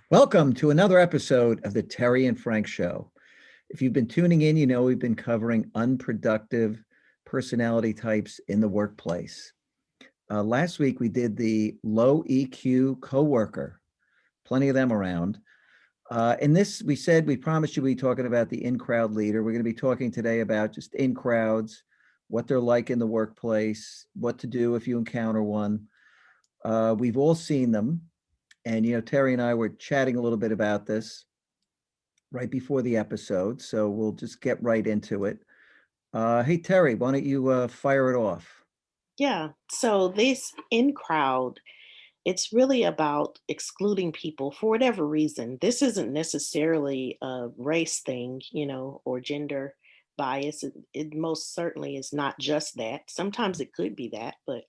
Welcome to another episode of the Terry and Frank Show. If you've been tuning in, you know we've been covering unproductive personality types in the workplace. Last week we did the low EQ coworker, plenty of them around. In this, we said we promised you we'd be talking about the in-crowd leader. We're going to be talking today about just in crowds, what they're like in the workplace, what to do if you encounter one. We've all seen them. And, Terry and I were chatting a little bit about this right before the episode. So we'll just get right into it. Hey, Terry, why don't you fire it off? Yeah. So this in crowd, it's really about excluding people for whatever reason. This isn't necessarily a race thing, or gender bias. It most certainly is not just that. Sometimes it could be that, but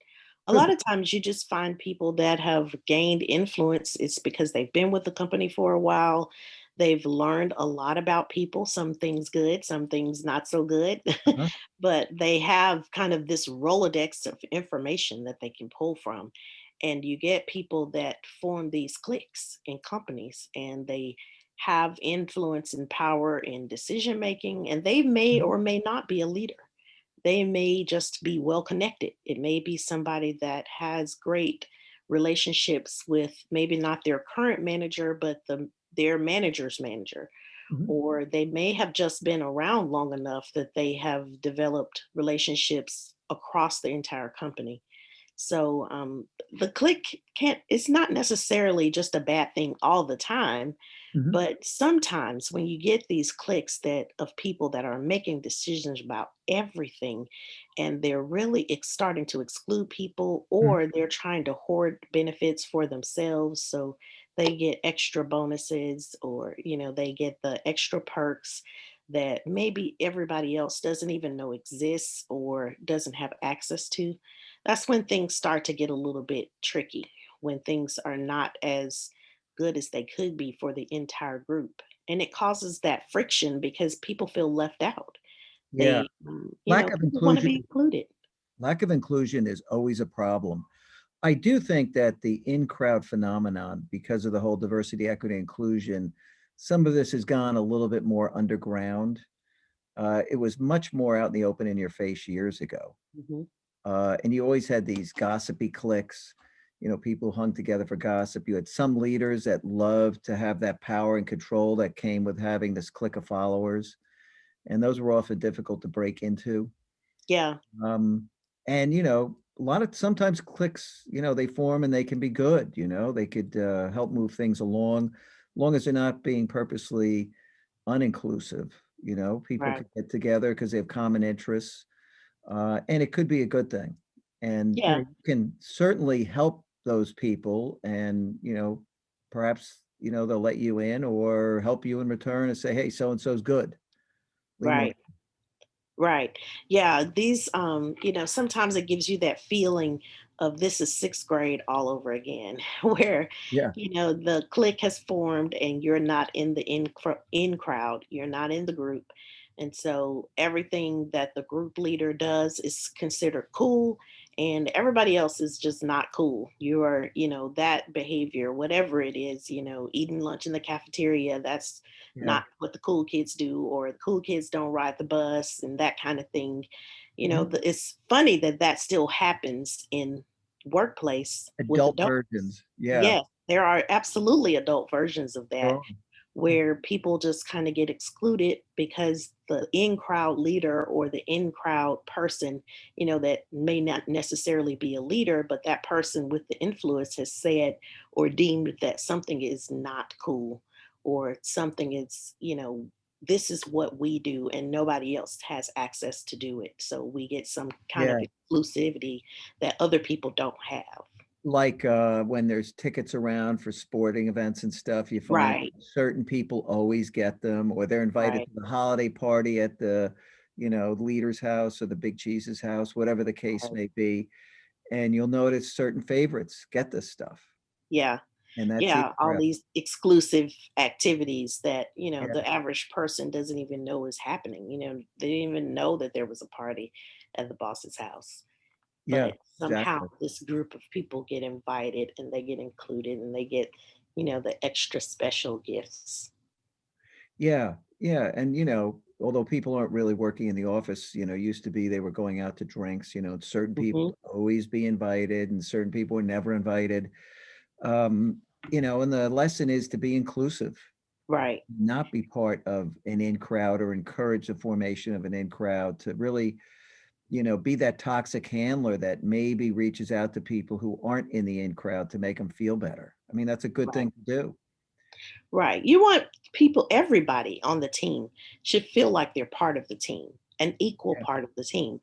a Could lot be. of times you just find people that have gained influence. It's because they've been with the company for a while. They've learned a lot about people, some things good, some things not so good. Uh-huh. But they have kind of this Rolodex of information that they can pull from. And you get people that form these cliques in companies and they have influence and power in decision making, and they may Mhm. or may not be a leader. They may just be well connected. It may be somebody that has great relationships with maybe not their current manager, but their manager's manager, Mhm. or they may have just been around long enough that they have developed relationships across the entire company. So the click can't, it's not necessarily just a bad thing all the time, Mhm. but sometimes when you get these clicks that of people that are making decisions about everything and they're really starting to exclude people, Mhm. or they're trying to hoard benefits for themselves so they get extra bonuses, or they get the extra perks that maybe everybody else doesn't even know exists or doesn't have access to. That's when things start to get a little bit tricky, when things are not as good as they could be for the entire group. And it causes that friction because people feel left out. Yeah. Lack of People want to inclusion. be included. Lack of inclusion is always a problem. I do think that the in-crowd phenomenon, because of the whole diversity, equity, inclusion, some of this has gone a little bit more underground. It was much more out in the open in your face years ago. Mhm. And you always had these gossipy cliques, people hung together for gossip. You had some leaders that loved to have that power and control that came with having this clique of followers, and those were often difficult to break into. Yeah, Um, and a lot of sometimes cliques, they form and they can be good. They could help move things along, long as they're not being purposely uninclusive. People right. could get together because they have common interests, and it could be a good thing. And Yeah, you can certainly help those people, and perhaps they'll let you in or help you in return and say, "Hey, so and so's good. Leave 'em alone." right. Right. Yeah. These, sometimes it gives you that feeling of this is sixth grade all over again, where, Yeah. the clique has formed and you're not in the in crowd, you're not in the group. And so everything that the group leader does is considered cool, and everybody else is just not cool. You are, that behavior, whatever it is, eating lunch in the cafeteria, that's Yeah. not what the cool kids do, or the cool kids don't ride the bus and that kind of thing. Mhm. It's funny that that still happens in workplace with Adult adults. versions. Yeah. Yes, there are absolutely adult versions of There that are. where people just kind of get excluded because the in crowd leader or the in crowd person, that may not necessarily be a leader, but that person with the influence has said or deemed that something is not cool, or something is, this is what we do and nobody else has access to do it. So we get some kind of Yeah. exclusivity that other people don't have. Like, when there's tickets around for sporting events and stuff, you find Right, certain people always get them, or they're invited right, to the holiday party at the, leader's house or the big cheese's house, whatever the case right. may be. And you'll notice certain favorites get this stuff, Yeah. and that's Yeah, all interesting. these exclusive activities that, Yeah, the average person doesn't even know is happening. They didn't even know that there was a party at the boss's house. yeah, But somehow exactly. this group of people get invited and they get included and they get, the extra special gifts. Yeah, yeah, and, although people aren't really working in the office, used to be they were going out to drinks, certain people Hmm. would always be invited and certain people were never invited. And the lesson is to be inclusive, Right, not be part of an in crowd or encourage the formation of an in crowd, to really, be that toxic handler that maybe reaches out to people who aren't in the in crowd to make them feel better. I mean, that's a good right. thing to do. Right. You want people, everybody on the team should feel like they're part of the team, an equal Yeah. part of the team.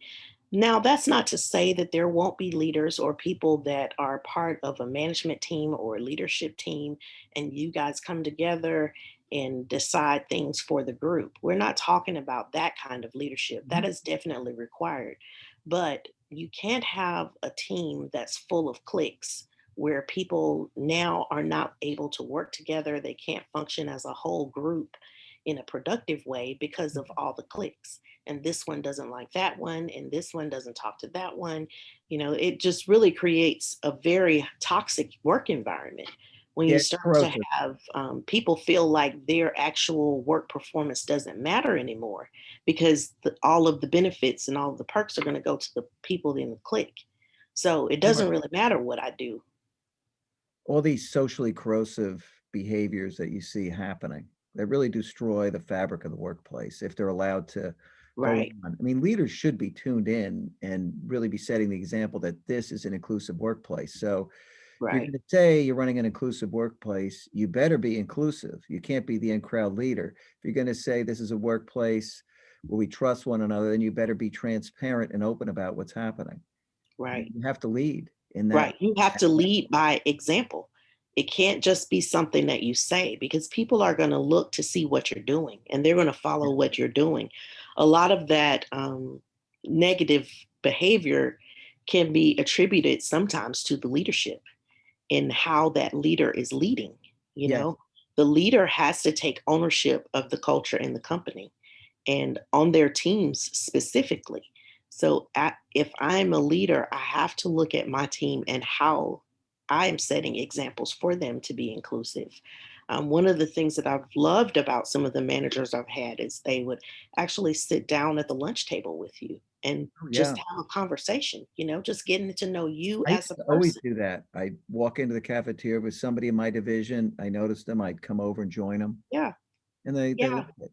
Now, that's not to say that there won't be leaders or people that are part of a management team or a leadership team, and you guys come together and decide things for the group. We're not talking about that kind of leadership. That Mhm. is definitely required. But you can't have a team that's full of cliques where people now are not able to work together. They can't function as a whole group in a productive way because of all the cliques, and this one doesn't like that one, and this one doesn't talk to that one. It just really creates a very toxic work environment when Yeah, you it's start to corrosive. have people feel like their actual work performance doesn't matter anymore because all of the benefits and all of the perks are going to go to the people in the clique. So it Right. doesn't really matter what I do. All these socially corrosive behaviors that you see happening, that really destroy the fabric of the workplace if they're allowed to go Right, on. I mean, leaders should be tuned in and really be setting the example that this is an inclusive workplace. So if you're right, going to say you're running an inclusive workplace, you better be inclusive. You can't be the in-crowd leader. If you're going to say this is a workplace where we trust one another, then you better be transparent and open about what's happening. right. You have to lead in that. Right. You have to lead by example. It can't just be something that you say because people are going to look to see what you're doing and they're going to follow what you're doing. A lot of that negative behavior can be attributed sometimes to the leadership and how that leader is leading. You Yes. know, the leader has to take ownership of the culture in the company and on their teams specifically. So if I'm a leader, I have to look at my team and how I am setting examples for them to be inclusive. One of the things that I've loved about some of the managers I've had is they would actually sit down at the lunch table with you and Oh, just yeah. have a conversation, just getting to know you I as used a to always person. do that. I'd walk into the cafeteria with somebody in my division. I noticed them. I'd come over and join them, Yeah. and they Yeah. loved it.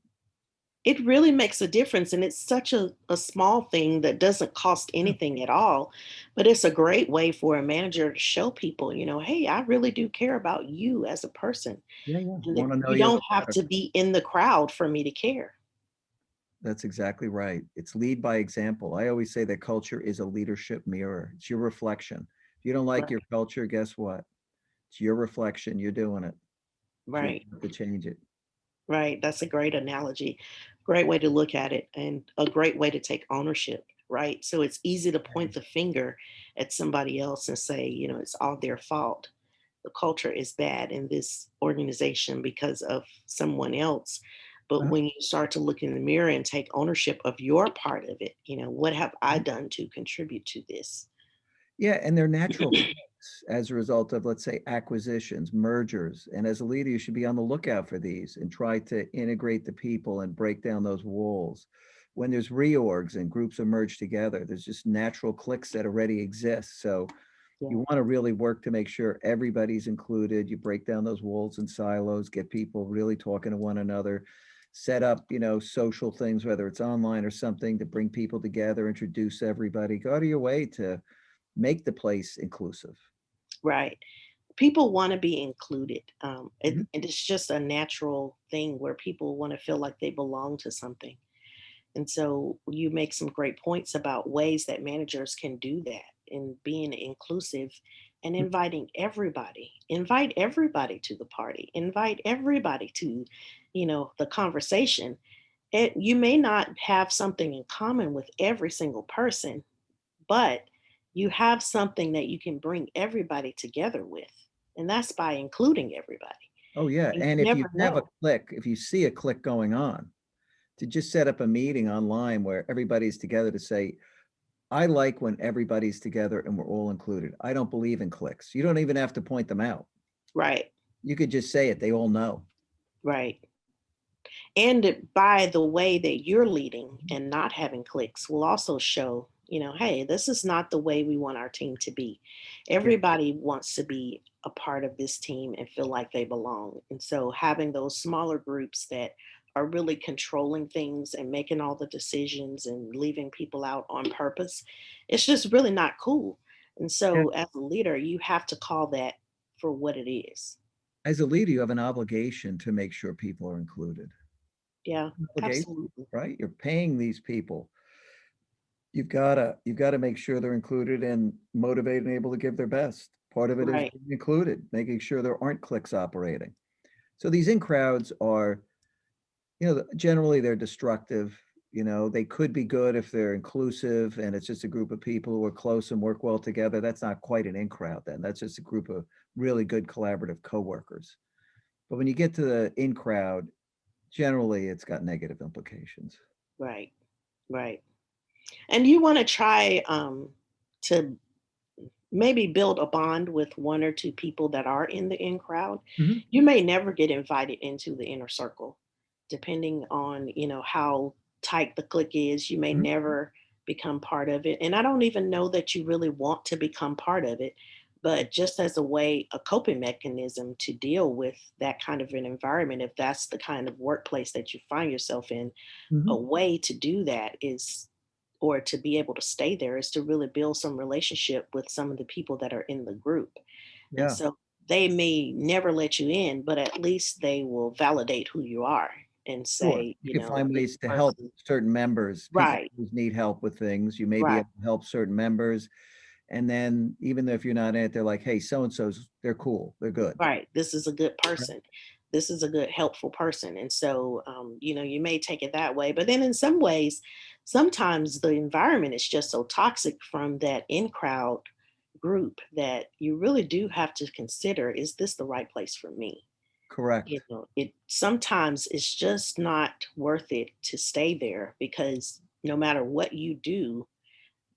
It really makes a difference, and it's such a small thing that doesn't cost Yeah, anything at all, but it's a great way for a manager to show people, "Hey, I really do care about you as a person, yeah, yeah. and that Want to know you you a don't little have better. to be in the crowd for me to care." That's exactly right. It's lead by example. I always say that culture is a leadership mirror. It's your reflection. If you don't like your Right, culture, guess what? It's your reflection. You're doing it. You right, have to change it. right, that's a great analogy, great way to look at it, and a great way to take ownership, right? So it's easy to point the finger at somebody else and say, "It's all their fault." The culture is bad in this organization because of someone else. But Uh-huh. when you start to look in the mirror and take ownership of your part of it, what have I done to contribute to this? Yeah, and they're natural clicks as a result of, let's say, acquisitions, mergers. And as a leader, you should be on the lookout for these and try to integrate the people and break down those walls. When there's reorgs and groups are merged together, there's just natural clicks that already exist. So you Yeah, want to really work to make sure everybody's included. You break down those walls and silos, get people really talking to one another, set up, social things, whether it's online or something, to bring people together, introduce everybody. Go out of your way to make the place inclusive. right. People want to be included. Mhm. And it's just a natural thing where people want to feel like they belong to something. And so you make some great points about ways that managers can do that in being inclusive and inviting everybody. Invite everybody to the party. Invite everybody to, the conversation. You may not have something in common with every single person, but you have something that you can bring everybody together with. And that's by including everybody. Oh, yeah, And and you if you never have a know. click, if you see a click going on, to just set up a meeting online where everybody's together to say, "I like when everybody's together and we're all included. I don't believe in clicks." You don't even have to point them out. Right. You could just say it. They all know. Right. And by the way that you're leading and not having clicks will also show, hey, this is not the way we want our team to be. Yeah. Everybody wants to be a part of this team and feel like they belong. And so having those smaller groups that are really controlling things and making all the decisions and leaving people out on purpose, it's just really not cool. And Yeah. so as a leader, you have to call that for what it is. As a leader, you have an obligation to make sure people are included. Yeah, Obligation, absolutely. right? You're paying these people. You've got to make sure they're included and motivated and able to give their best. Part of it is Right. being included, making sure there aren't cliques operating. So these in crowds are, generally they're destructive. They could be good if they're inclusive and it's just a group of people who are close and work well together. That's not quite an in crowd then. That's just a group of really good collaborative coworkers. But when you get to the in crowd, generally it's got negative implications. Right. Right. And you want to try to maybe build a bond with one or two people that are in the in crowd. Mhm. You may never get invited into the inner circle, depending on, how tight the clique is. You may Mhm. never become part of it. And I don't even know that you really want to become part of it, but just as a way, a coping mechanism to deal with that kind of an environment, if that's the kind of workplace that you find yourself in, a Mhm. way to do that is or to be able to stay there is to really build some relationship with some of the people that are in the group. And Yeah, so they may never let you in, but at least they will validate who you are and sure. say, You can find this ways to help person. certain members. People Right, always need help with things. You may be right, able to help certain members. And then even if you're not in it, they're like, hey, so and so's, they're cool. They're good. right. This is a good Right. person. This is a good, helpful person. And so, you may take it that way. But then in some ways, sometimes the environment is just so toxic from that in crowd group that you really do have to consider, is this the right place for me? Correct. It sometimes it's just not worth it to stay there because no matter what you do,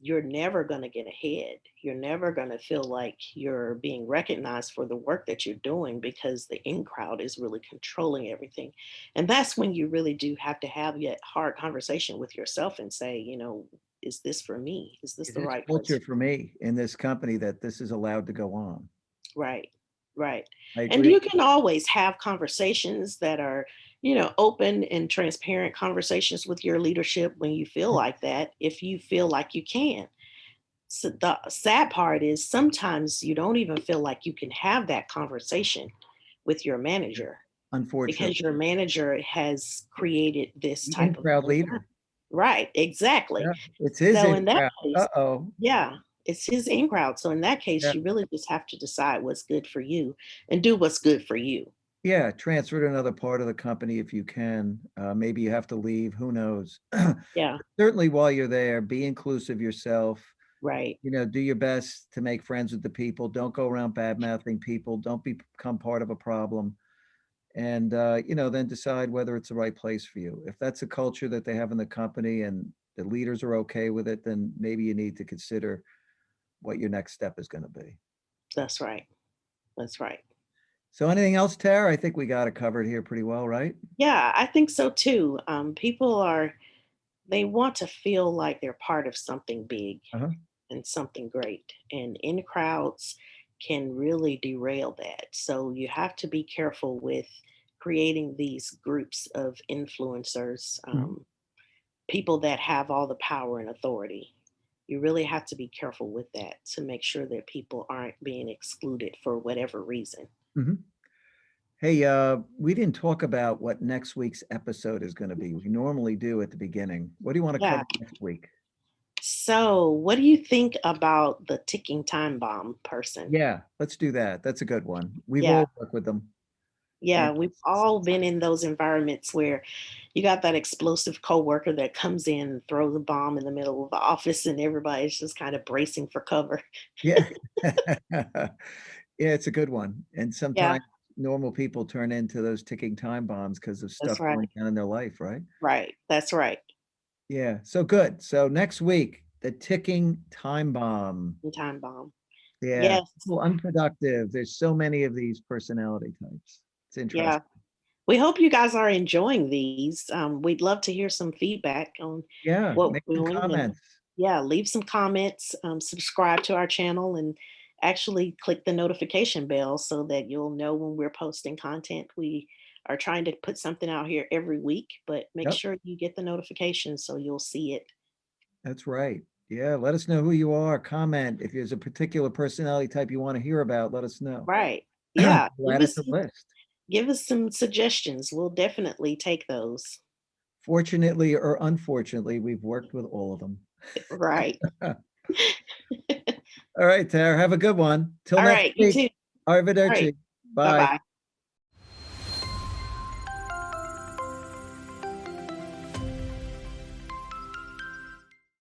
you're never going to get ahead. You're never going to feel like you're being recognized for the work that you're doing because the in crowd is really controlling everything. And that's when you really do have to have that hard conversation with yourself and say, is this for me? Is this Is the this right place culture for for me? me in this company that this is allowed to go on? Right, right. I And agree. you can always have conversations that are, open and transparent conversations with your leadership when you feel like that, if you feel like you can. So the sad part is sometimes you don't even feel like you can have that conversation with your manager because Unfortunately, your manager has created this the type of in-crowd environment. leader. Right, exactly. Yeah, it's his So in that in-crowd. case, Uh-oh. yeah, it's his in crowd. So in that case, Yeah. you really just have to decide what's good for you and do what's good for you. Yeah, transfer to another part of the company if you can. Maybe you have to leave, who knows? Yeah, Certainly while you're there, be inclusive yourself. right. Do your best to make friends with the people. Don't go around bad-mouthing people. Don't become part of a problem. And, then decide whether it's the right place for you. If that's a culture that they have in the company and the leaders are okay with it, then maybe you need to consider what your next step is gonna be. That's right. That's right. So anything else, Tara? I think we got it covered here pretty well, right? Yeah, I think so too. People they want to feel like they're part of something big Uh-huh. and something great. And in crowds can really derail that. So you have to be careful with creating these groups of influencers, Mhm. people that have all the power and authority. You really have to be careful with that to make sure that people aren't being excluded for whatever reason. Mhm. Hey, we didn't talk about what next week's episode is gonna be. We normally do at the beginning. What do you wanna Yeah. cover next week? So, what do you think about the ticking time bomb person? Yeah, let's do that. That's a good one. We've Yeah. all worked with them. And Yeah, we've all been in those environments where you got that explosive coworker that comes in and throws a bomb in the middle of the office and everybody's just kind of bracing for cover. yeah. Yeah, it's a good one. And Yeah, sometimes normal people turn into those ticking time bombs because of that's stuff right. going on in their life, right? Right. That's right. Yeah, so good. So next week, the ticking time bomb. Time bomb. Yeah. Yes. Well, unproductive. There's so many of these personality types. It's Yeah. interesting. We hope you guys are enjoying these. We'd love to hear some feedback on Yeah. what Make we're some doing, and comments. yeah, leave some comments, subscribe to our channel, and actually click the notification bell so that you'll know when we're posting content. We are trying to put something out here every week, but make Yep. sure you get the notification so you'll see it. That's right. Yeah. Let us know who you are. Comment. If there's a particular personality type you want to hear about, let us know. Right. Yeah. We'll add it to the list. Give us some suggestions. We'll definitely take those. Fortunately or unfortunately, we've worked with all of them. Right. All right, Tara, have a good one. Till All next right. You week. too. All right. Arrivederci. Bye Bye. bye.